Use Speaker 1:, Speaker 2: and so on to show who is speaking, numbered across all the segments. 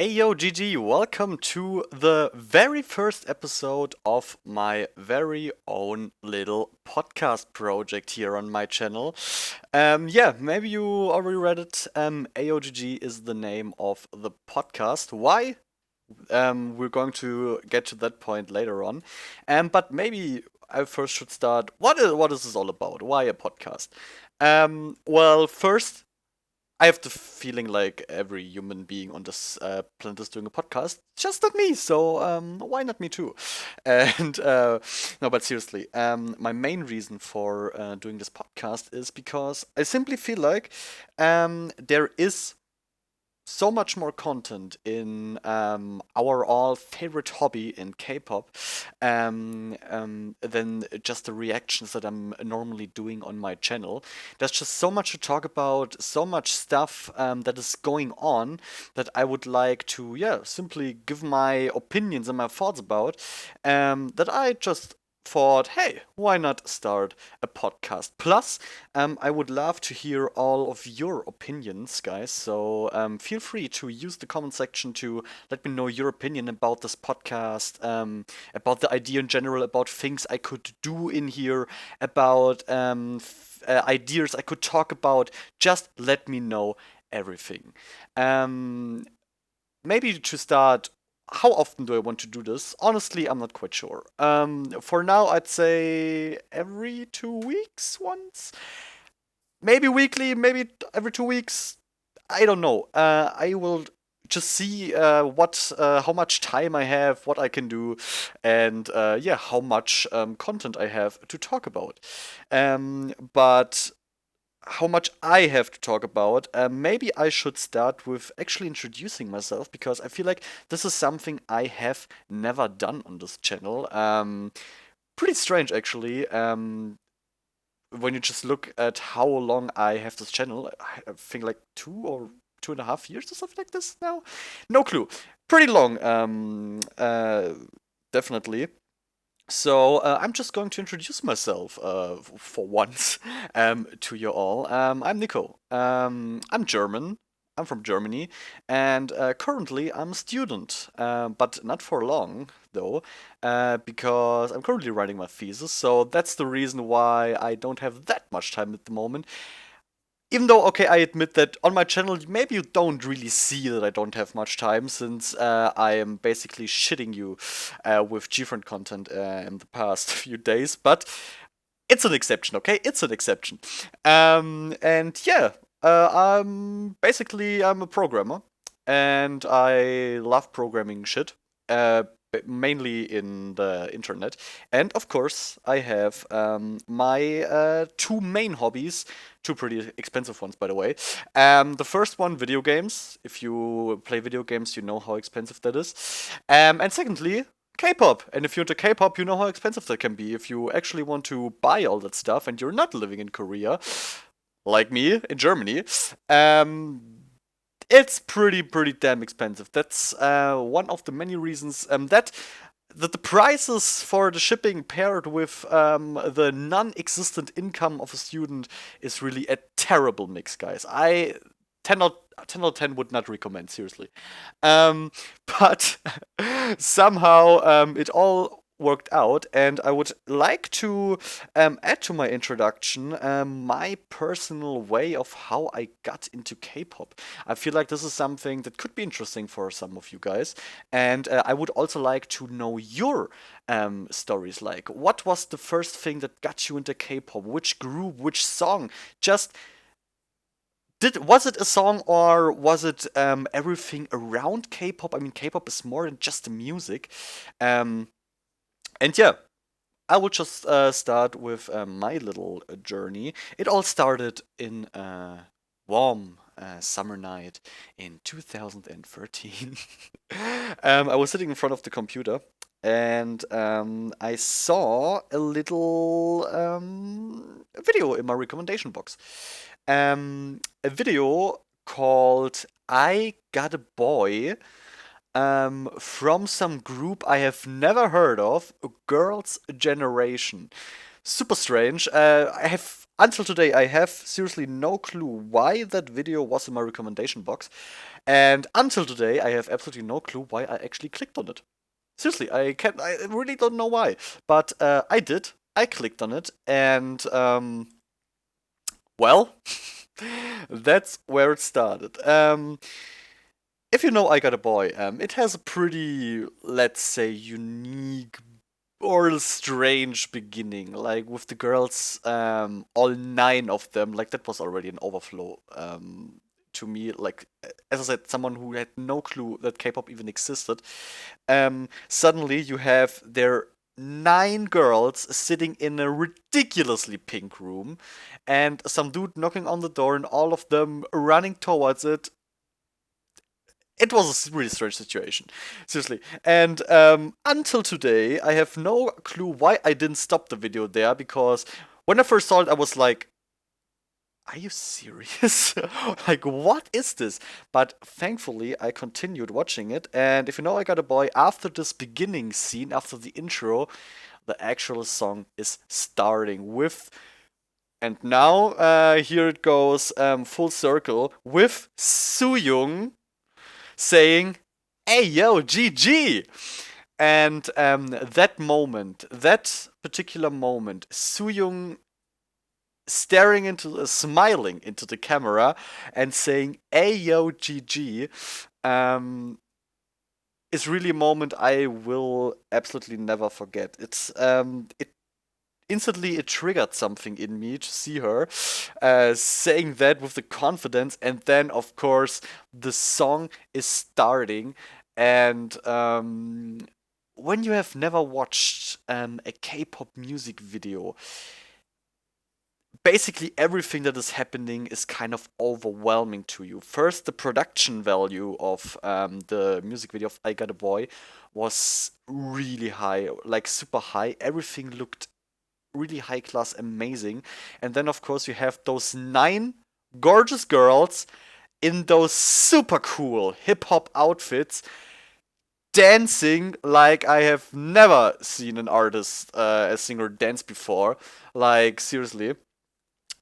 Speaker 1: AyoGG, welcome to the very first episode of my very own little podcast project here on my channel. Yeah, maybe you already read it. AyoGG is the name of the podcast. Why? We're going to get to that point later on. But maybe I first should start. What is this all about? Why a podcast? Well, first, I have the feeling like every human being on this planet is doing a podcast, just not me. So why not me too? And no, but seriously, my main reason for doing this podcast is because I simply feel like there is so much more content in our all favorite hobby in K-pop than just the reactions that I'm normally doing on my channel. There's just so much to talk about, so much stuff that is going on that I would like to, yeah, simply give my opinions and my thoughts about. That I just thought, hey, why not start a podcast? Plus, I would love to hear all of your opinions, guys. So feel free to use the comment section to let me know your opinion about this podcast, about the idea in general, about things I could do in here, about ideas I could talk about. Just let me know everything. Um, Maybe to start, how often do I want to do this? Honestly, I'm not quite sure. For now, I'd say every 2 weeks once. Maybe weekly, maybe every 2 weeks. I don't know. I will just see how much time I have, what I can do, and yeah, how much content I have to talk about. But how much I have to talk about, maybe I should start with actually introducing myself because I feel like this is something I have never done on this channel. Pretty strange, actually. When you just look at how long I have this channel, I think like 2 or 2.5 years or something like this now. No clue. Pretty long, definitely. So I'm just going to introduce myself for once to you all. I'm Nico. I'm German. I'm from Germany, and currently I'm a student, but not for long though, because I'm currently writing my thesis. So that's the reason why I don't have that much time at the moment. Even though, okay, I admit that on my channel, maybe you don't really see that I don't have much time since I am basically shitting you with different content in the past few days, but it's an exception, okay? It's an exception. And yeah, I'm a programmer and I love programming shit. Mainly in the internet. And of course, I have my two main hobbies, two pretty expensive ones, by the way. The first one, video games. If you play video games, you know how expensive that is. And secondly, K-pop. And if you're into K-pop, you know how expensive that can be. If you actually want to buy all that stuff and you're not living in Korea, like me in Germany, it's pretty damn expensive. That's one of the many reasons that the prices for the shipping paired with the non-existent income of a student is really a terrible mix, guys. I 10 out of 10 would not recommend, seriously. Um, but somehow it all worked out, and I would like to add to my introduction my personal way of how I got into K-pop. I feel like this is something that could be interesting for some of you guys, and I would also like to know your stories. Like, what was the first thing that got you into K-pop? Which group? Which song? Just was it a song or was it everything around K-pop? I mean, K-pop is more than just the music. Um, and yeah, I will just start with my little journey. It all started in a warm summer night in 2013. I was sitting in front of the computer and I saw a little video in my recommendation box. A video called I Got a Boy from some group I have never heard of, Girls' Generation. Super strange. until today, I have seriously no clue why that video was in my recommendation box. And until today, I have absolutely no clue why I actually clicked on it. Seriously, I really don't know why. But I did. I clicked on it, and well, that's where it started. If you know I Got a Boy, it has a pretty, let's say, unique or strange beginning. Like with the girls, all nine of them, like that was already an overflow to me. Like as I said, someone who had no clue that K-pop even existed. Suddenly you have their nine girls sitting in a ridiculously pink room, and some dude knocking on the door, and all of them running towards it. It was a really strange situation, seriously. And until today, I have no clue why I didn't stop the video there, because when I first saw it, I was like, are you serious? Like, what is this? But thankfully, I continued watching it. And if you know I Got a Boy, after this beginning scene, after the intro, the actual song is starting with. And now, here it goes, full circle, with Sooyoung saying, AyoGG! And that moment, that particular moment, Sooyoung smiling into the camera and saying AyoGG, is really a moment I will absolutely never forget. It instantly it triggered something in me to see her saying that with the confidence, and then of course the song is starting, and when you have never watched a K-pop music video, basically everything that is happening is kind of overwhelming to you. First, the production value of the music video of I Got a Boy was really high, like super high. Everything looked really high class, amazing. And then, of course, you have those nine gorgeous girls in those super cool hip hop outfits dancing like I have never seen an artist, a singer dance before. Like, seriously.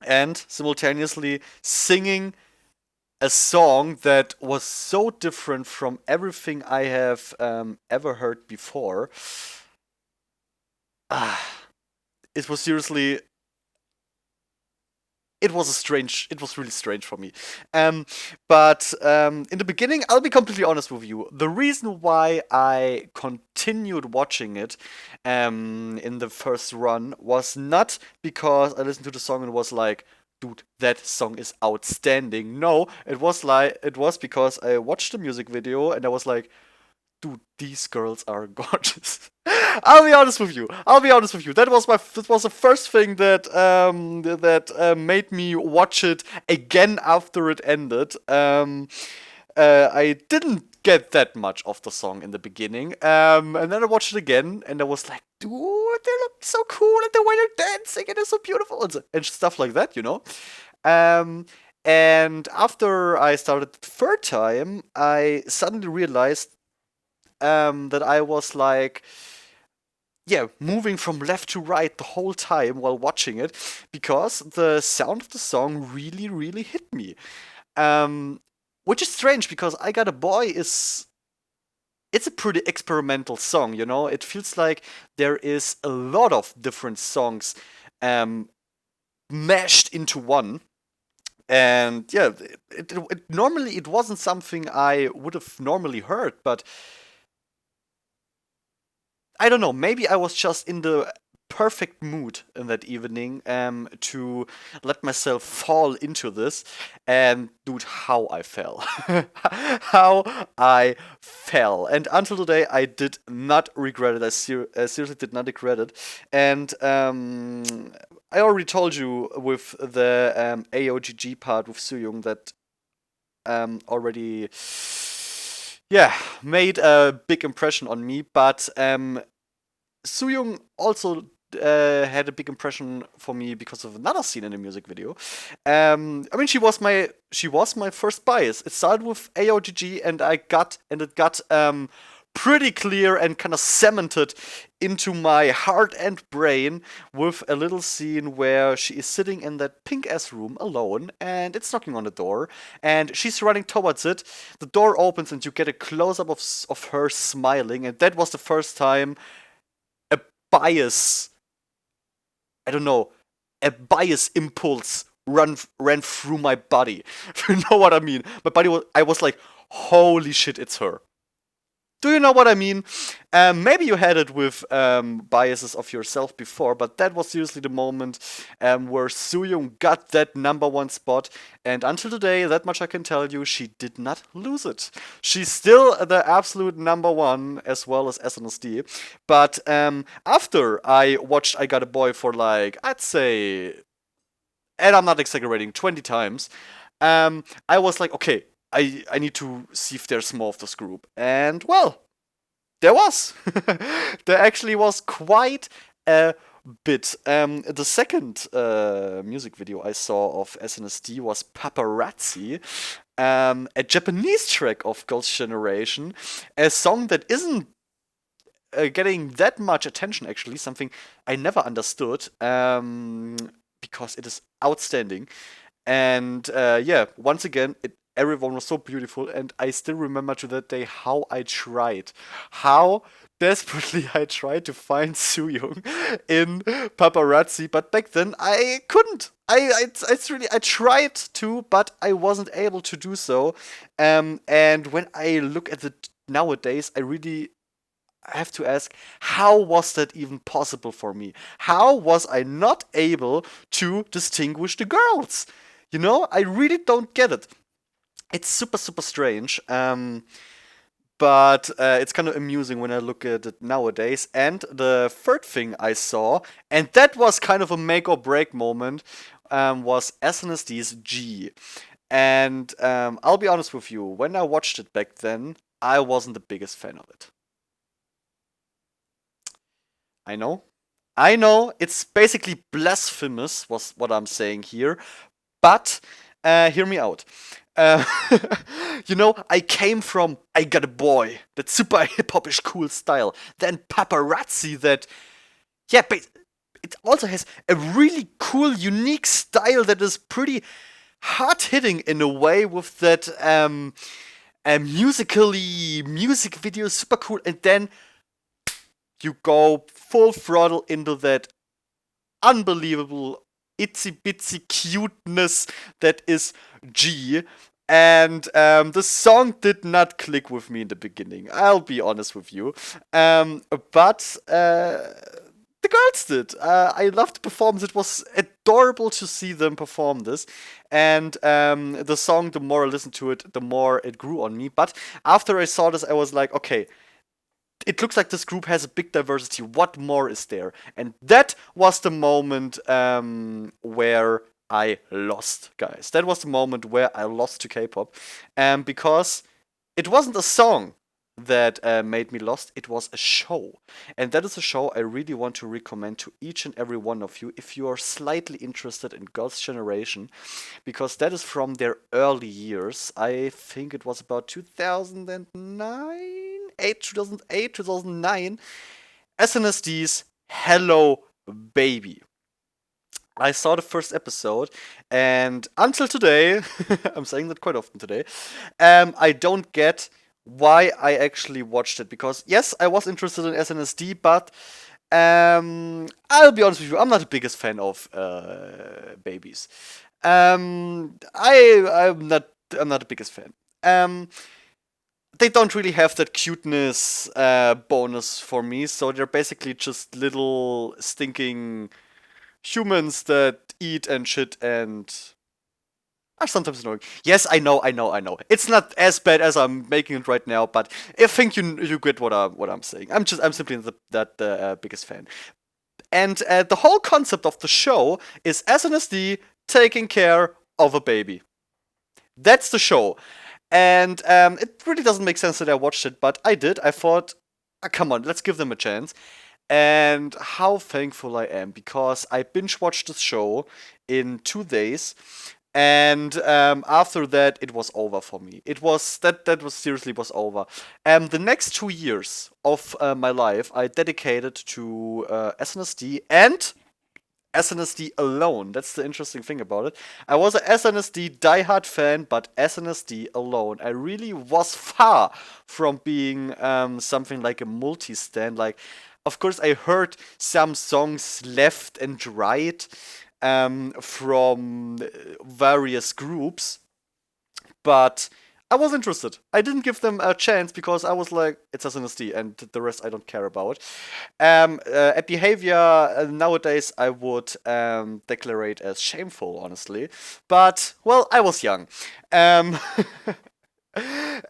Speaker 1: And simultaneously singing a song that was so different from everything I have ever heard before. Ah, it was seriously it was really strange for me. Um, but in the beginning, I'll be completely honest with you. The reason why I continued watching it in the first run was not because I listened to the song and was like, dude, that song is outstanding. No, it was because I watched the music video and I was like, dude, these girls are gorgeous. I'll be honest with you. I'll be honest with you. That was the first thing that made me watch it again after it ended. I didn't get that much of the song in the beginning, and then I watched it again, and I was like, dude, they look so cool, and the way they're dancing, and it's so beautiful, and stuff like that, you know. Um, and after I started the third time, I suddenly realized that I was like, yeah, moving from left to right the whole time while watching it, because the sound of the song really, really hit me. Um, which is strange because I Got a Boy is. It's a pretty experimental song, you know? It feels like there is a lot of different songs um, mashed into one. And yeah, normally it wasn't something I would have normally heard, but I don't know, maybe I was just in the perfect mood in that evening to let myself fall into this, and dude, how I fell. How I fell. And until today I did not regret it. I seriously did not regret it. And I already told you with the AOGG part with Sooyoung that already, yeah, made a big impression on me. But Sooyoung also had a big impression for me because of another scene in the music video. I mean, she was my first bias. It started with AOGG, and it got pretty clear and kind of cemented into my heart and brain with a little scene where she is sitting in that pink ass room alone and it's knocking on the door and she's running towards it. The door opens and you get a close up of her smiling, and that was the first time a bias, I don't know, a bias impulse ran through my body. You know what I mean? My body was, I was like, holy shit, it's her. Do you know what I mean? Maybe you had it with biases of yourself before, but that was seriously the moment where Sooyoung got that number one spot. And until today, that much I can tell you, she did not lose it. She's still the absolute number one, as well as SNSD. But after I watched I Got a Boy for like, I'd say, and I'm not exaggerating, 20 times, I was like, okay, I need to see if there's more of this group. And well, there was. There actually was quite a bit. The second music video I saw of SNSD was Paparazzi, a Japanese track of Girls' Generation, a song that isn't getting that much attention, actually, something I never understood, because it is outstanding. And yeah, once again, everyone was so beautiful, and I still remember to that day how desperately I tried to find Sooyoung in Paparazzi, but back then I couldn't. It's really, I tried to, but I wasn't able to do so. And when I look at it nowadays, I really have to ask, how was that even possible for me? How was I not able to distinguish the girls? You know, I really don't get it. It's super, super strange. But it's kind of amusing when I look at it nowadays. And the third thing I saw, and that was kind of a make or break moment, was SNSD G. And I'll be honest with you, when I watched it back then, I wasn't the biggest fan of it. I know. I know, it's basically blasphemous, was what I'm saying here. But hear me out. Uh, you know, I came from I Got a Boy, that super hip hopish cool style. Then Paparazzi, that, yeah, but it also has a really cool, unique style that is pretty hard hitting in a way, with that musically music video, super cool. And then you go full throttle into that unbelievable itsy bitsy cuteness that is G. And the song did not click with me in the beginning. I'll be honest with you. But the girls did. I loved the performance. It was adorable to see them perform this. And the song, the more I listened to it, the more it grew on me. But after I saw this, I was like, okay, it looks like this group has a big diversity. What more is there? And that was the moment where I lost, guys. That was the moment where I lost to K-pop, because it wasn't a song that made me lost. It was a show, and that is a show I really want to recommend to each and every one of you if you are slightly interested in Girls' Generation, because that is from their early years. I think it was about 2009, 2008, 2009. SNSD Hello Baby. I saw the first episode, and until today, I'm saying that quite often today, I don't get why I actually watched it. Because, yes, I was interested in SNSD, but I'll be honest with you, I'm not the biggest fan of babies. I'm not the biggest fan. They don't really have that cuteness bonus for me, so they're basically just little stinking humans that eat and shit and are sometimes annoying. Yes, I know. It's not as bad as I'm making it right now, but I think you get what I'm saying. I'm simply the biggest fan. And the whole concept of the show is SNSD taking care of a baby. That's the show. And it really doesn't make sense that I watched it, but I did. I thought, come on, let's give them a chance. And how thankful I am, because I binge watched this show in 2 days. And after that, it was over for me. It was that was seriously was over. The next 2 years of my life, I dedicated to SNSD and SNSD alone. That's the interesting thing about it. I was a SNSD diehard fan, but SNSD alone. I really was far from being something like a multi-stand. Like, of course, I heard some songs left and right from various groups, but I was interested. I didn't give them a chance because I was like, it's SNSD, and the rest I don't care about. At behavior nowadays, I would declare it as shameful, honestly. But well, I was young, um,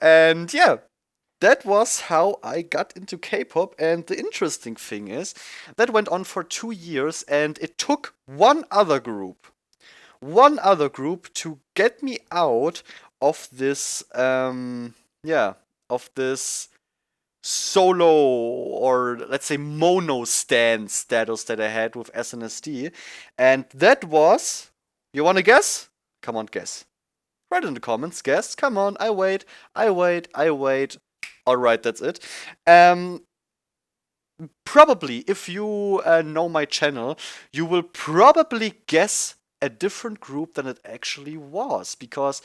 Speaker 1: and yeah, that was how I got into K-pop. And the interesting thing is, that went on for 2 years, and it took one other group to get me out of this yeah, of this solo, or let's say mono stand status that I had with SNSD. And that was, you wanna guess? Come on, guess. Write in the comments, guess. Come on, I wait. Alright, that's it. Um Probably, if you know my channel, you will probably guess a different group than it actually was, because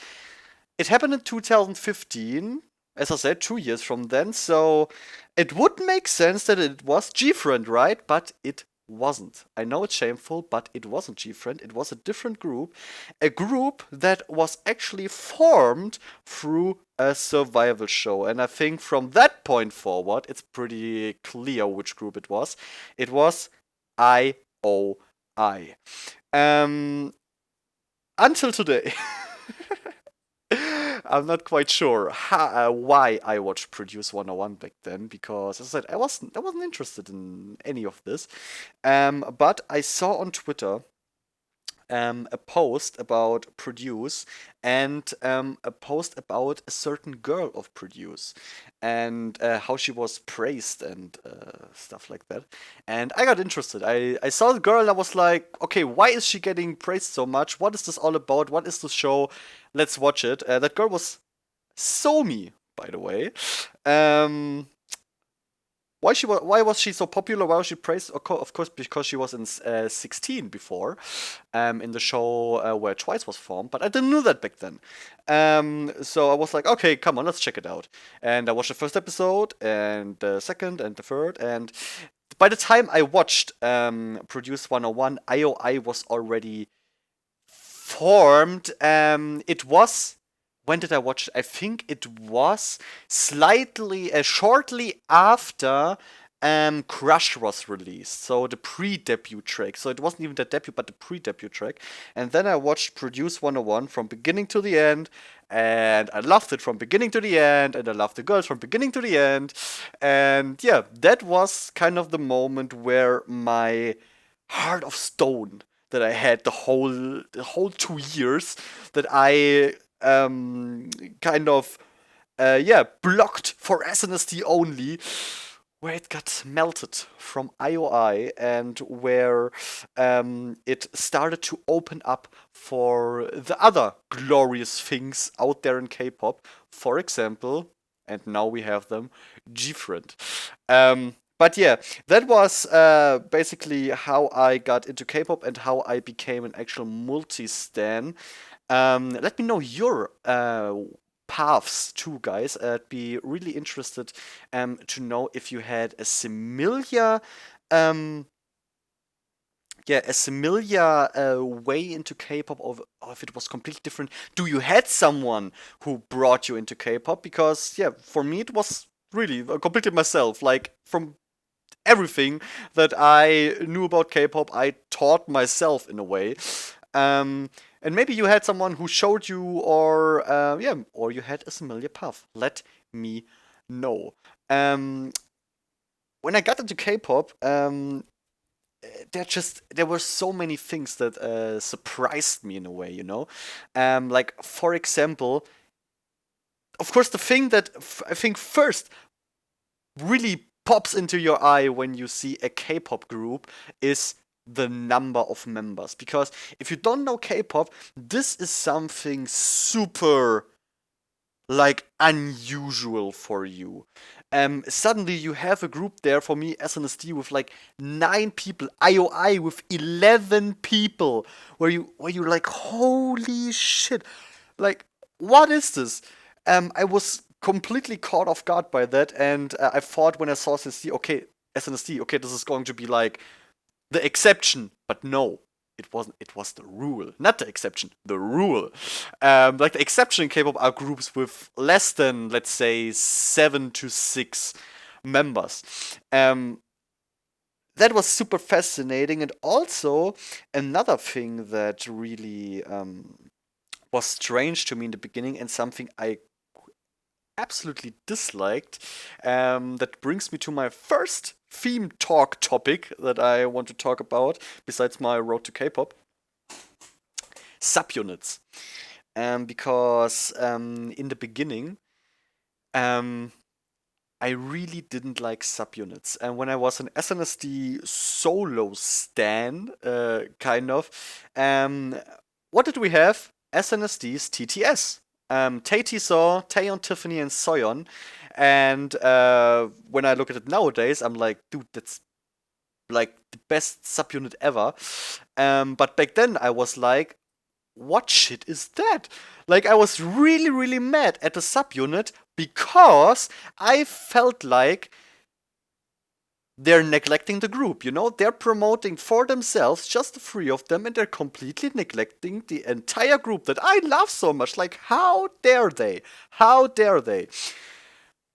Speaker 1: it happened in 2015, as I said, 2 years from then, so it would make sense that it was G-Friend, right? But it wasn't. I know it's shameful, but it wasn't G-Friend. It was a different group. A group that was actually formed through a survival show. And I think from that point forward, it's pretty clear which group it was. It was IOI. Um, until today. I'm not quite sure why I watched Produce 101 back then, because as I said, I wasn't interested in any of this. But I saw on Twitter a post about Produce, and a post about a certain girl of Produce, and how she was praised and stuff like that. And I got interested. I saw the girl and I was like, okay, why is she getting praised so much? What is this all about? What is the show? Let's watch it. That girl was Somi, by the way. Um, why was she so popular? Why was she praised? Of course, because she was in 16 before, in the show where Twice was formed. But I didn't know that back then. So I was like, okay, come on, let's check it out. And I watched the first episode, and the second, and the third, and by the time I watched Produce 101, IOI was already formed. It was. When did I watch it? I think it was slightly, shortly after Crush was released. So the pre-debut track. So it wasn't even the debut, but the pre-debut track. And then I watched Produce 101 from beginning to the end. And I loved it from beginning to the end. And I loved the girls from beginning to the end. And yeah, that was kind of the moment where my heart of stone that I had the whole 2 years, that I kind of yeah, blocked for SNSD only, where it got melted from IOI, and where it started to open up for the other glorious things out there in K-pop. For example, and now we have them, G-Friend. But yeah, that was basically how I got into K-pop and how I became an actual multi-stan. Let me know your paths too, guys. I'd be really interested to know if you had a similar, um, yeah, a similar way into K-pop, or if it was completely different. Do you had someone who brought you into K-pop? Because yeah, for me it was really completely myself. Like, from everything that I knew about K-pop, I taught myself in a way. And maybe you had someone who showed you, or yeah, or you had a similar path. Let me know. Um, when I got into K-pop, there were so many things that surprised me in a way, you know. Like, for example, of course, the thing that I think first really pops into your eye when you see a K-pop group is the number of members. Because if you don't know K-pop, this is something super like unusual for you. Suddenly you have a group there for me SNSD with like 9 people, IOI with 11 people, where you're like, holy shit, like what is this? I was completely caught off guard by that, and I thought when I saw SNSD, okay, SNSD, okay, this is going to be like the exception, but no, it wasn't. It was the rule, not the exception, the rule. Like the exception in K-pop are groups with less than, let's say, 7 to 6 members. Um, that was super fascinating, and also another thing that really was strange to me in the beginning, and something I absolutely disliked. That brings me to my first theme talk topic that I want to talk about, besides my road to K-pop: subunits. Because in the beginning, um, I really didn't like subunits. And when I was an SNSD solo stan, kind of, um, what did we have? SNSD TTS. Tae-Saw, Taeyeon, Tiffany, and Soyeon. And when I look at it nowadays, I'm like, dude, that's like the best subunit ever. But back then, I was like, what shit is that? Like, I was really, really mad at the subunit because I felt like they're neglecting the group, you know? They're promoting for themselves, just the three of them, and they're completely neglecting the entire group that I love so much. Like, how dare they? How dare they?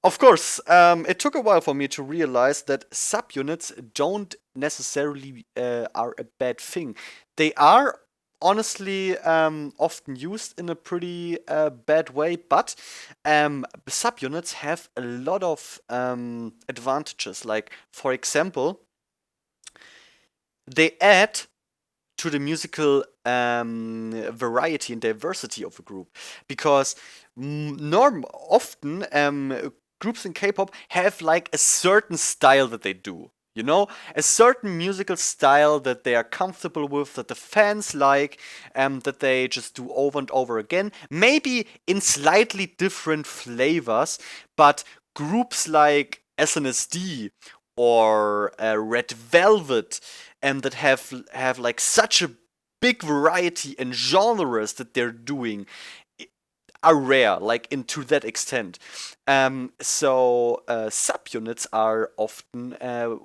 Speaker 1: Of course, it took a while for me to realize that subunits don't necessarily are a bad thing. They are honestly often used in a pretty bad way, but subunits have a lot of advantages. Like, for example, they add to the musical variety and diversity of a group, because often groups in K-pop have like a certain style that they do. You know, a certain musical style that they are comfortable with, that the fans like, that they just do over and over again. Maybe in slightly different flavors, but groups like SNSD or Red Velvet, that have like such a big variety and genres that they're doing, are rare, like into that extent. So subunits are often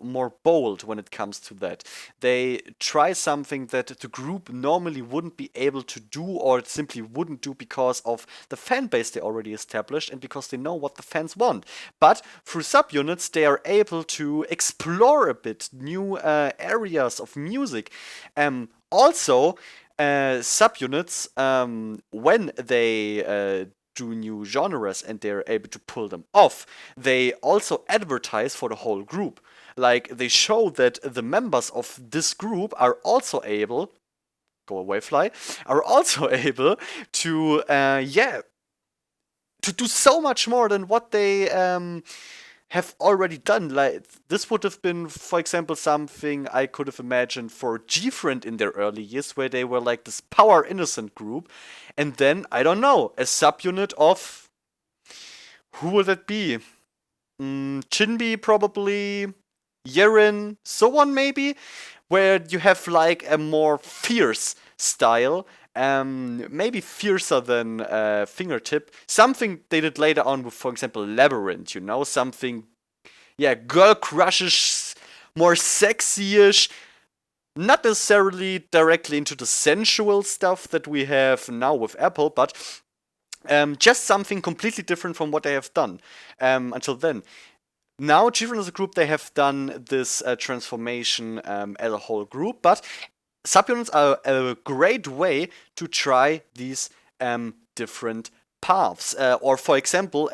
Speaker 1: more bold when it comes to that. They try something that the group normally wouldn't be able to do, or simply wouldn't do, because of the fan base they already established and because they know what the fans want. But through subunits, they are able to explore a bit new areas of music. Also, subunits, when they do new genres and they're able to pull them off, they also advertise for the whole group. Like, they show that the members of this group are also able, go away fly, are also able to, to do so much more than what they have already done. Like, this would have been, for example, something I could have imagined for G-Friend in their early years, where they were like this power innocent group, and then, I don't know, a subunit of, who would that be? Chinbi, probably, Yerin, so on, maybe, where you have like a more fierce style, maybe fiercer than Fingertip. Something they did later on with, for example, Labyrinth, you know, something, yeah, girl crushes, more sexy-ish, not necessarily directly into the sensual stuff that we have now with Apple, but just something completely different from what they have done until then. Now, Gfriend as a group, they have done this transformation as a whole group, but subunits are a great way to try these different paths. Or, for example,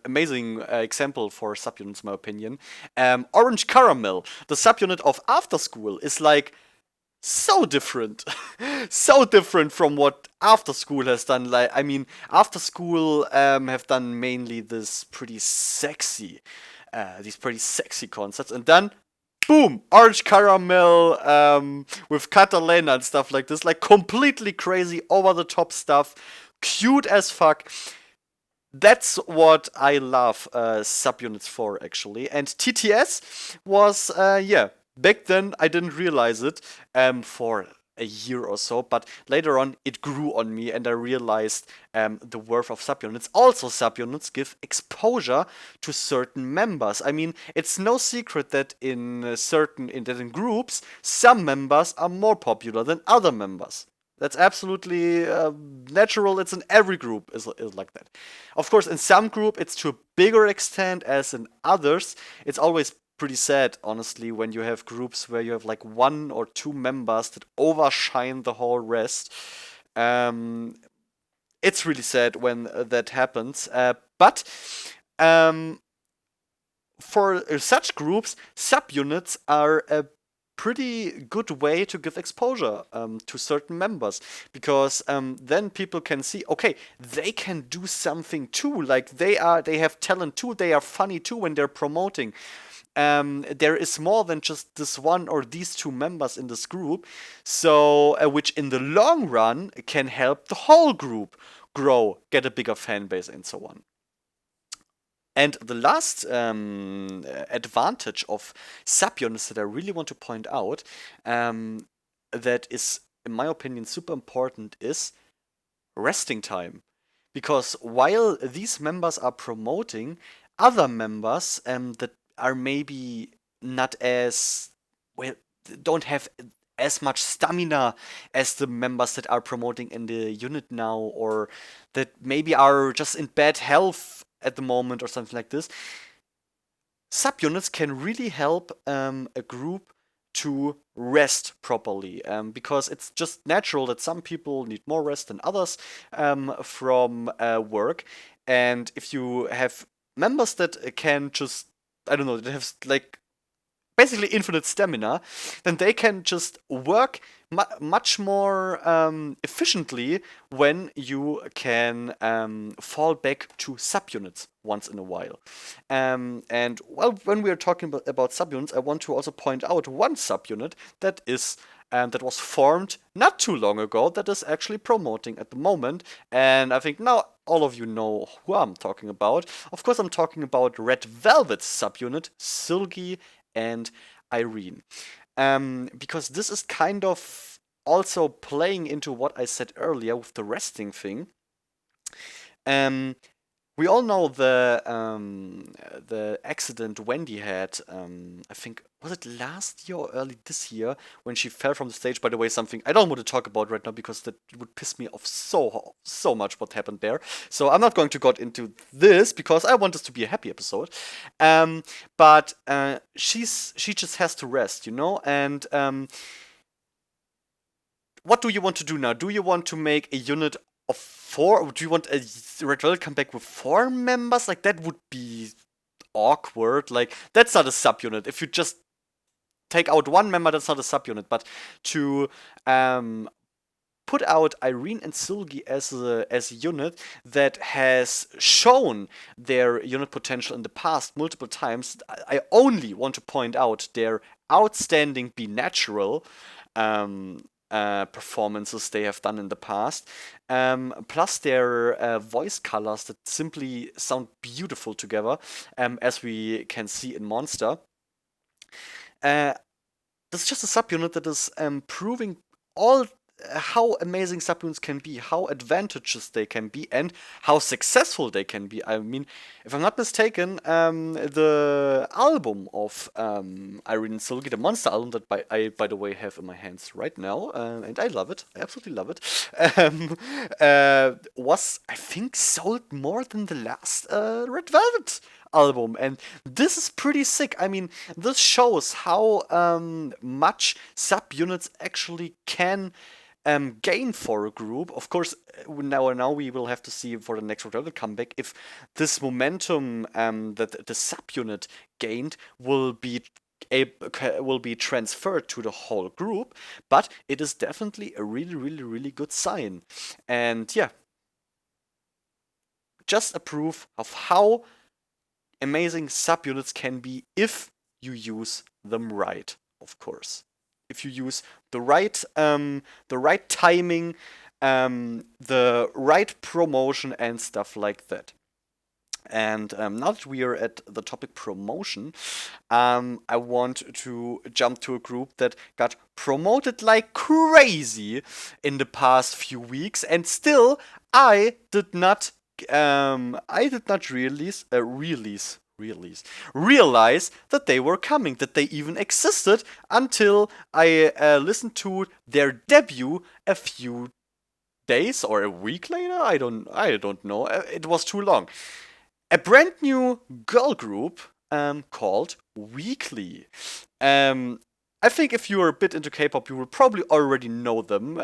Speaker 1: amazing example for subunits, in my opinion, Orange Caramel, the subunit of After School, is like so different. So different from what After School has done. Like, I mean, After School have done mainly this pretty sexy these pretty sexy concepts, and then boom, orange caramel with Catalina and stuff like this. Like completely crazy, over the top stuff. Cute as fuck. That's what I love subunits for, actually. And TTS was, yeah, back then I didn't realize it for a year or so, but later on it grew on me and I realized the worth of subunits. Also, subunits give exposure to certain members. I mean, it's no secret that in groups, some members are more popular than other members. That's absolutely natural. It's in every group is like that. Of course, in some group it's to a bigger extent as in others. It's always pretty sad, honestly, when you have groups where you have like one or two members that overshine the whole rest. Um, it's really sad when that happens. But um, for such groups, subunits are a pretty good way to give exposure to certain members because then people can see, okay, they can do something too. Like they have talent too. They are funny too when they're promoting. There is more than just this one or these two members in this group, so which in the long run can help the whole group grow, get a bigger fan base, and so on. And the last advantage of subunits that I really want to point out, that is, in my opinion, super important is resting time. Because while these members are promoting, other members that are maybe not as well, don't have as much stamina as the members that are promoting in the unit now, or that maybe are just in bad health at the moment or something like this. Subunits can really help a group to rest properly because it's just natural that some people need more rest than others from work. And if you have members that can just, I don't know, that have like basically infinite stamina, then they can just work much more efficiently when you can fall back to subunits once in a while. And well, when we are talking about subunits, I want to also point out one subunit that is that was formed not too long ago that is actually promoting at the moment. And I think now all of you know who I'm talking about. Of course, I'm talking about Red Velvet's subunit, Silgi and Irene. Because this is kind of also playing into what I said earlier with the resting thing. Um, we all know the accident Wendy had. I think was it last year or early this year when she fell from the stage. By the way, something I don't want to talk about right now because that would piss me off so much what happened there. So I'm not going to go into this because I want this to be a happy episode. But she just has to rest, you know. And what do you want to do now? Do you want to make a unit of four? Or do you want a Red Velvet come back with four members? Like that would be awkward. Like that's not a subunit. If you just take out one member, that's not a subunit. But to put out Irene and Silgi as a unit that has shown their unit potential in the past multiple times, I only want to point out their outstanding Be Natural performances they have done in the past, plus their voice colors that simply sound beautiful together, as we can see in Monster. Uh, this is just a subunit that is proving all how amazing subunits can be, how advantageous they can be, and how successful they can be. I mean, if I'm not mistaken, the album of Irene and Silgi, the Monster album that by the way have in my hands right now, and I love it, I absolutely love it, was I think sold more than the last Red Velvet album, and this is pretty sick. I mean, this shows how much subunits actually can gain for a group. Of course, now we will have to see for the next Red comeback if this momentum that the subunit gained will be transferred to the whole group. But it is definitely a really good sign, and yeah, just a proof of how amazing subunits can be if you use them right, of course. If you use the right timing, the right promotion and stuff like that. And now that we are at the topic promotion, I want to jump to a group that got promoted like crazy in the past few weeks, and still I did not, realize that they were coming, that they even existed until I listened to their debut a few days or a week later. I don't know. It was too long. A brand new girl group called Weekly. Um, I think if you're a bit into K-pop, you will probably already know them.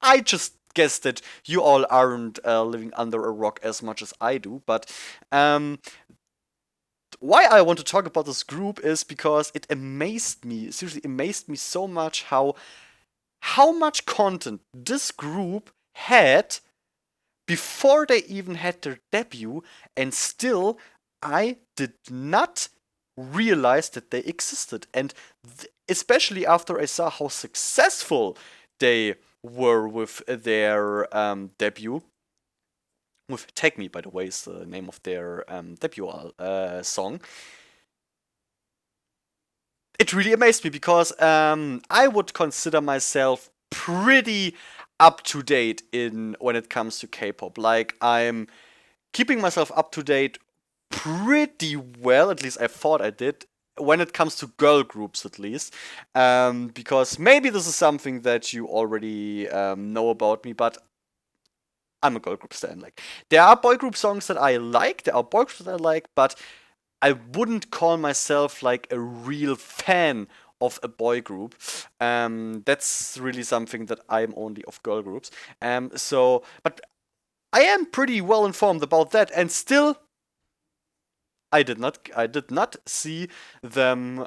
Speaker 1: I just guess that you all aren't living under a rock as much as I do, but why I want to talk about this group is because it amazed me, seriously amazed me so much how much content this group had before they even had their debut, and still I did not realize that they existed. And especially after I saw how successful they were with their debut. With Take Me, by the way, is the name of their debut song. It really amazed me because I would consider myself pretty up to date in when it comes to K-pop. Like I'm keeping myself up to date pretty well. At least I thought I did. When it comes to girl groups, at least, because maybe this is something that you already know about me, but I'm a girl group stan. Like there are boy group songs that I like, there are boy groups that I like, but I wouldn't call myself like a real fan of a boy group. That's really something that I'm only of girl groups. But I am pretty well informed about that, and still, I did not see them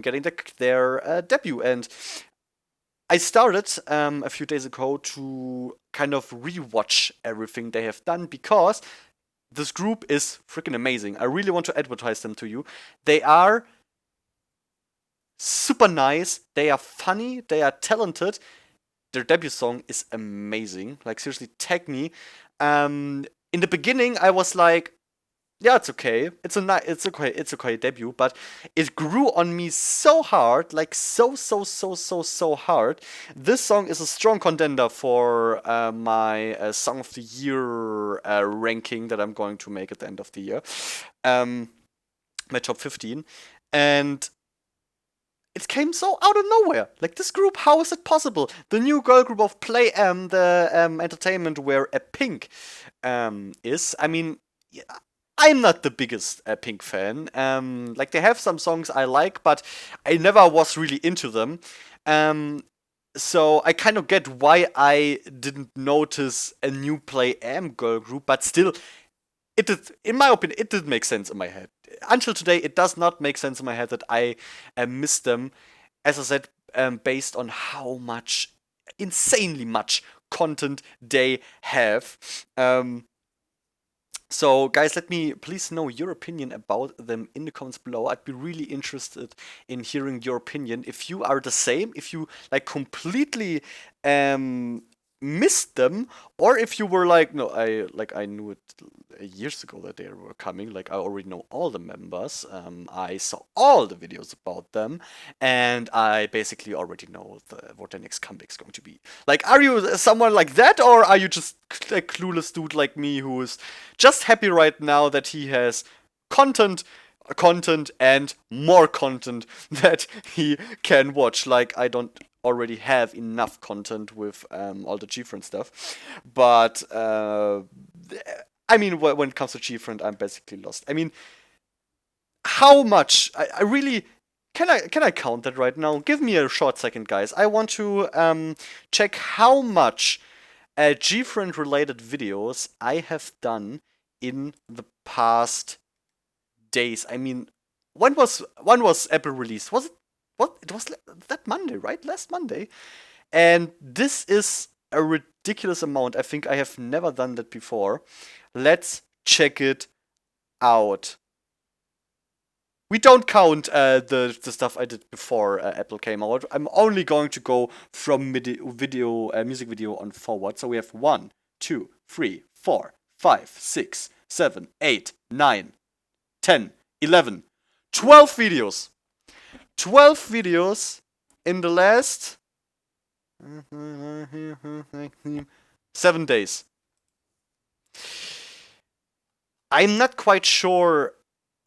Speaker 1: getting their debut. And I started a few days ago to kind of rewatch everything they have done because this group is freaking amazing. I really want to advertise them to you. They are super nice, they are funny, they are talented. Their debut song is amazing. Like seriously, Tag Me. In the beginning, I was like, yeah, it's okay. It's okay debut, but it grew on me so hard, like so hard. This song is a strong contender for my song of the year ranking that I'm going to make at the end of the year. Um, my top 15, and it came so out of nowhere. Like this group, how is it possible? The new girl group of Play the entertainment where a Pink is. I mean, yeah, I'm not the biggest Pink fan. Like they have some songs I like, but I never was really into them. Um, so I kind of get why I didn't notice a new Play girl group, but still, it did, in my opinion, it did make sense in my head. Until today, it does not make sense in my head that I missed them. As I said, based on how much, insanely much content they have. So, guys, let me please know your opinion about them in the comments below. I'd be really interested in hearing your opinion. If you are the same, if you like completely missed them, or if you were like, no, I knew it years ago that they were coming. Like I already know all the members. I saw all the videos about them, and I basically already know what the next comeback is going to be. Like, are you someone like that, or are you just a clueless dude like me who is just happy right now that he has content and more content that he can watch? Like I don't already have enough content with all the G-Friend stuff, but I mean when it comes to G-Friend, I'm basically lost. I mean, how much I really can I count that right now? Give me a short second, guys. I want to check how much G-Friend related videos I have done in the past days. I mean, when was Apple released? Was it what? It was that Monday, right? Last Monday. And this is a ridiculous amount. I think I have never done that before. Let's check it out. We don't count the stuff I did before Apple came out. I'm only going to go from music video on forward. So we have 12 videos. 12 videos in the last 7 days. I'm not quite sure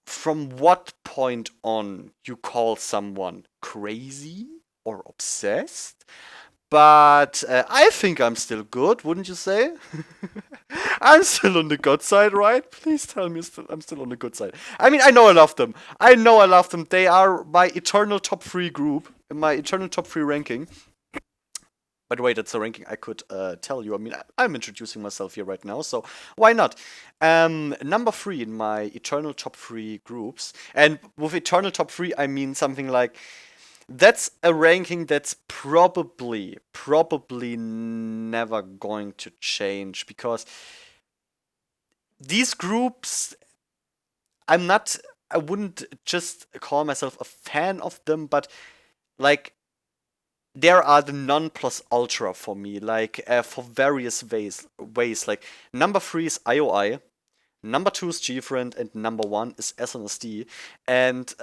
Speaker 1: from what point on you call someone crazy or obsessed, but I think I'm still good, wouldn't you say? I'm still on the good side, right? Please tell me I'm still on the good side. I mean, I know I love them. I know I love them. They are my eternal top 3 group, my eternal top 3 ranking. By the way, that's a ranking I could tell you. I mean, I'm introducing myself here right now, so why not? Number 3 in my eternal top 3 groups. And with eternal top 3, I mean something like that's a ranking that's probably never going to change because these groups, I wouldn't just call myself a fan of them, but like there are the non plus ultra for me, like for various ways. Like number 3 is IOI, number 2 is GFriend, and number 1 is SNSD. And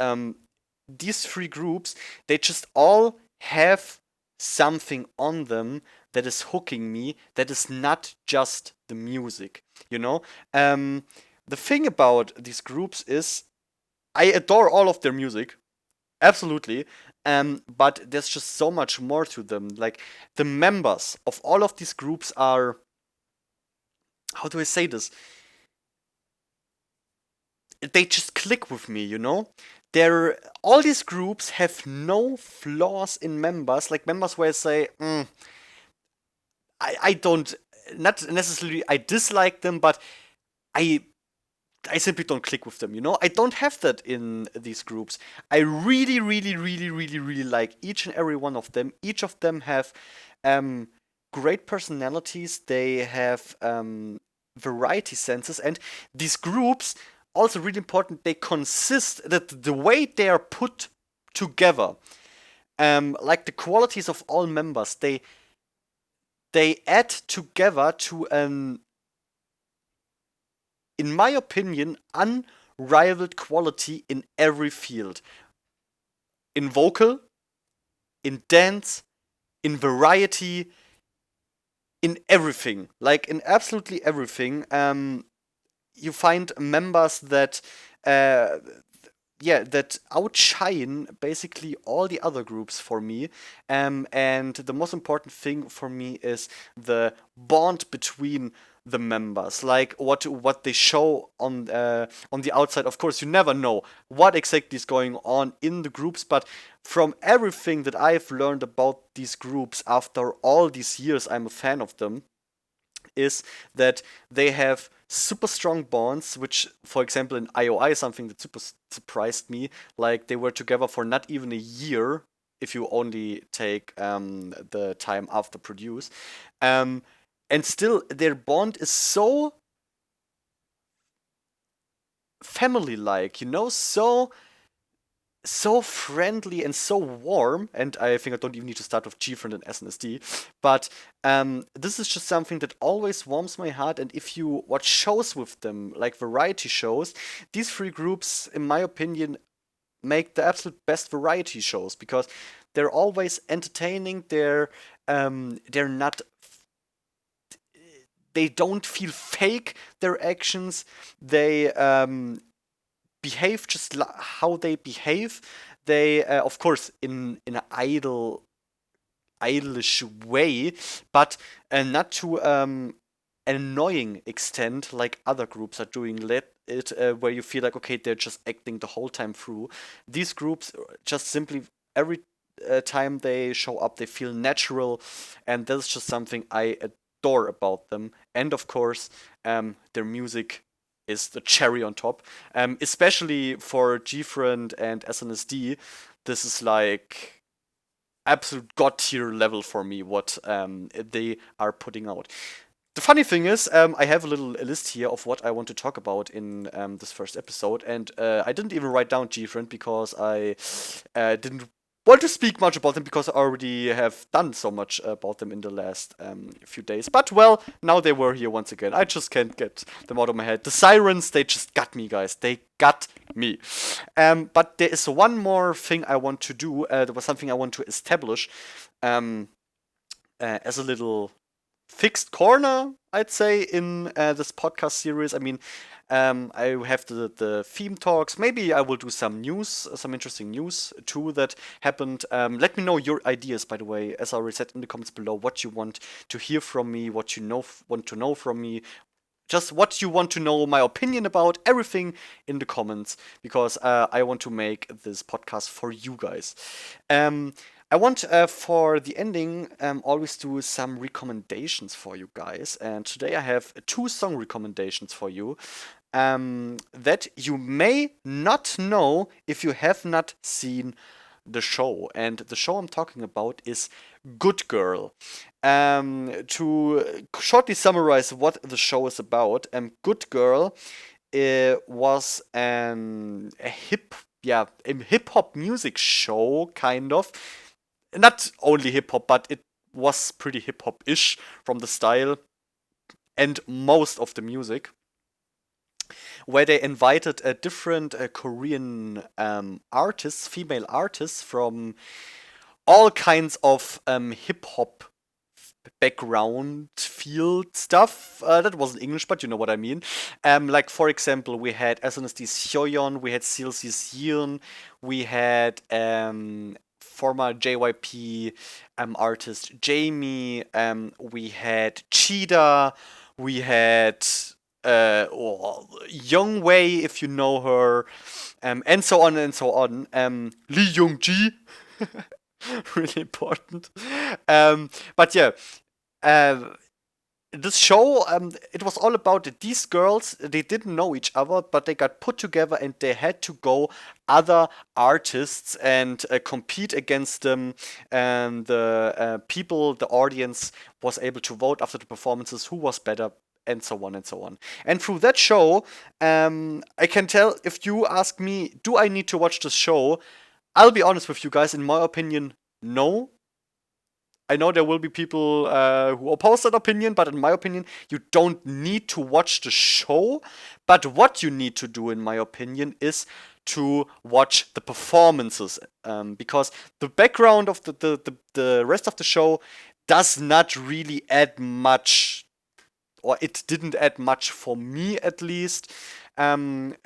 Speaker 1: these 3 groups, they just all have something on them that is hooking me, that is not just the music, you know? The thing about these groups is I adore all of their music, absolutely. But there's just so much more to them. Like the members of all of these groups are, how do I say this? They just click with me, you know? All these groups have no flaws in members, like members where I say, I don't, not necessarily I dislike them, but I I simply don't click with them, you know? I don't have that in these groups. I really like each and every one of them. Each of them have um, great personalities. They have variety senses, and these groups also really important. They consist that the way they are put together, like the qualities of all members, they add together to an, in my opinion, unrivaled quality in every field. In vocal, in dance, in variety, in everything. Like in absolutely everything. You find members that uh, that outshine basically all the other groups for me. And the most important thing for me is the bond between the members, like what they show on the outside. Of course, you never know what exactly is going on in the groups, but from everything that I've learned about these groups after all these years, I'm a fan of them, is that they have super strong bonds, which, for example, in IOI is something that super surprised me. Like, they were together for not even a year, if you only take the time after produce. Um, and still, their bond is so family like, you know, so friendly and so warm. And I think I don't even need to start with GFriend and SNSD. But this is just something that always warms my heart. And if you watch shows with them, like variety shows, these 3 groups, in my opinion, make the absolute best variety shows because they're always entertaining. They're not. They don't feel fake. Their actions. They behave just how they behave. They, of course, in an idolish way, but not to an annoying extent like other groups are doing. Let it where you feel like okay, they're just acting the whole time through. These groups just simply every time they show up, they feel natural, and that's just something I adore about them. And of course, their music is the cherry on top. Especially for GFriend and SNSD, this is like absolute god tier level for me. What they are putting out. The funny thing is, I have a little list here of what I want to talk about in this first episode, and I didn't even write down G-Friend because I didn't want to speak much about them because I already have done so much about them in the last few days. But well, now they were here once again. I just can't get them out of my head. The sirens, they just got me, guys. They got me. But there is one more thing I want to do. There was something I want to establish um, as a little fixed corner, I'd say, in this podcast series. I mean, I have the theme talks. Maybe I will do some news, some interesting news too that happened. Let me know your ideas, by the way, as I already said in the comments below, what you want to hear from me, what you want to know from me, just what you want to know my opinion about everything in the comments because I want to make this podcast for you guys. Um, I want for the ending always do some recommendations for you guys, and today I have two song recommendations for you that you may not know if you have not seen the show. And the show I'm talking about is Good Girl. To shortly summarize what the show is about, Good Girl was a hip hop music show, kind of. Not only hip hop, but it was pretty hip hop ish from the style and most of the music, where they invited different Korean artists, female artists from all kinds of hip hop background field stuff. That wasn't English, but you know what I mean. Like for example, we had SNSD Hyoyeon, we had CLC Yeon, we had former JYP artist Jamie, we had Cheetah, we had Young Wei, if you know her, and so on and so on. Lee Young Ji, really important. But yeah, uh, this show, it was all about these girls. They didn't know each other, but they got put together and they had to go other artists and compete against them. And the people, the audience, was able to vote after the performances who was better. And so on and so on. And through that show, I can tell if you ask me, do I need to watch this show? I'll be honest with you guys, in my opinion, no. I know there will be people who oppose that opinion, but in my opinion, you don't need to watch the show. But what you need to do, in my opinion, is to watch the performances, because the background of the rest of the show does not really add much, or it didn't add much for me at least, to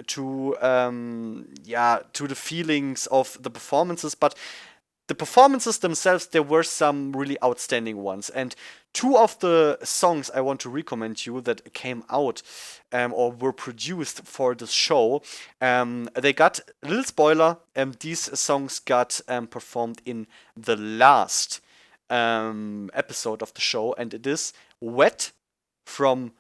Speaker 1: the feelings of the performances. But the performances themselves, there were some really outstanding ones. And two of the songs I want to recommend you that came out or were produced for this show, they got, a little spoiler, these songs got performed in the last episode of the show, and it is Wet from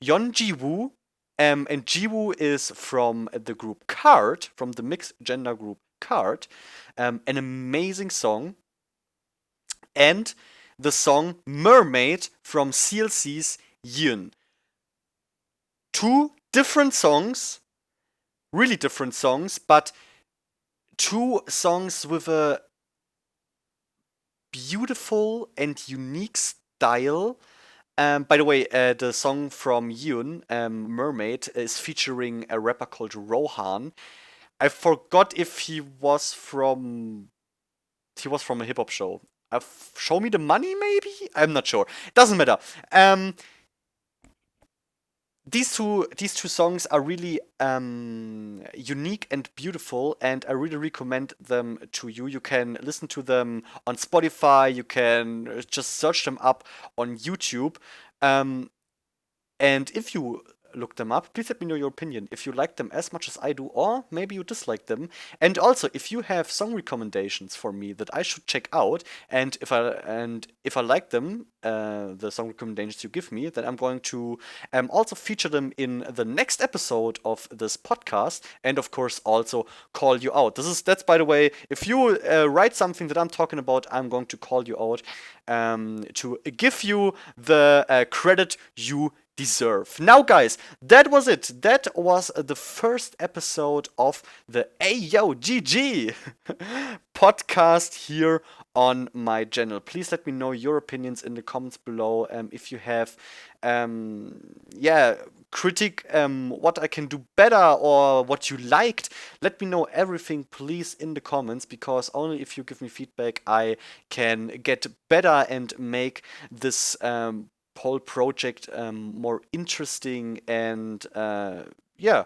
Speaker 1: Yeon Ji-woo. And Ji-woo is from the group Card, from the mixed gender group Card. An amazing song. And the song Mermaid from CLC's Yeon. Two different songs, really different songs, but two songs with a beautiful and unique style. By the way, the song from Yoon, Mermaid, is featuring a rapper called Rohan. I forgot if he was from a hip hop show. Show Me the Money, maybe? I'm not sure. Doesn't matter. These two songs are really unique and beautiful, and I really recommend them to you. You can listen to them on Spotify. You can just search them up on YouTube. And if you look them up. Please let me know your opinion. If you like them as much as I do, or maybe you dislike them. And also, if you have song recommendations for me that I should check out, and if I like them, the song recommendations you give me, then I'm going to also feature them in the next episode of this podcast, and of course also call you out. That's by the way, if you write something that I'm talking about, I'm going to call you out to give you the credit you deserve. Now, guys, that was it. That was the first episode of the AyoGG podcast here on my channel. Please let me know your opinions in the comments below. If you have, yeah, critique what I can do better or what you liked, let me know everything, please, in the comments, because only if you give me feedback I can get better and make this whole project more interesting and yeah,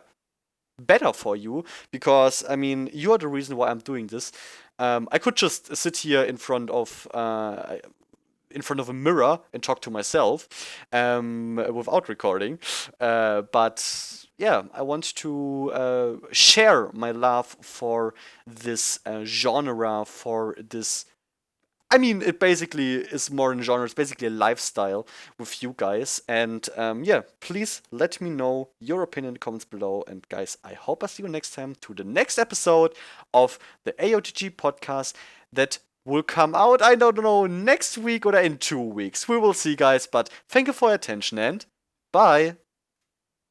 Speaker 1: better for you, because I mean, you are the reason why I'm doing this. I could just sit here in front of a mirror and talk to myself without recording, but yeah, I want to share my love for this genre, for this. I mean, it basically is more than a genre. It's basically a lifestyle with you guys. And yeah, please let me know your opinion in the comments below. And guys, I hope I see you next time to the next episode of the AOTG podcast that will come out, I don't know, next week or in 2 weeks. We will see, guys. But thank you for your attention and bye.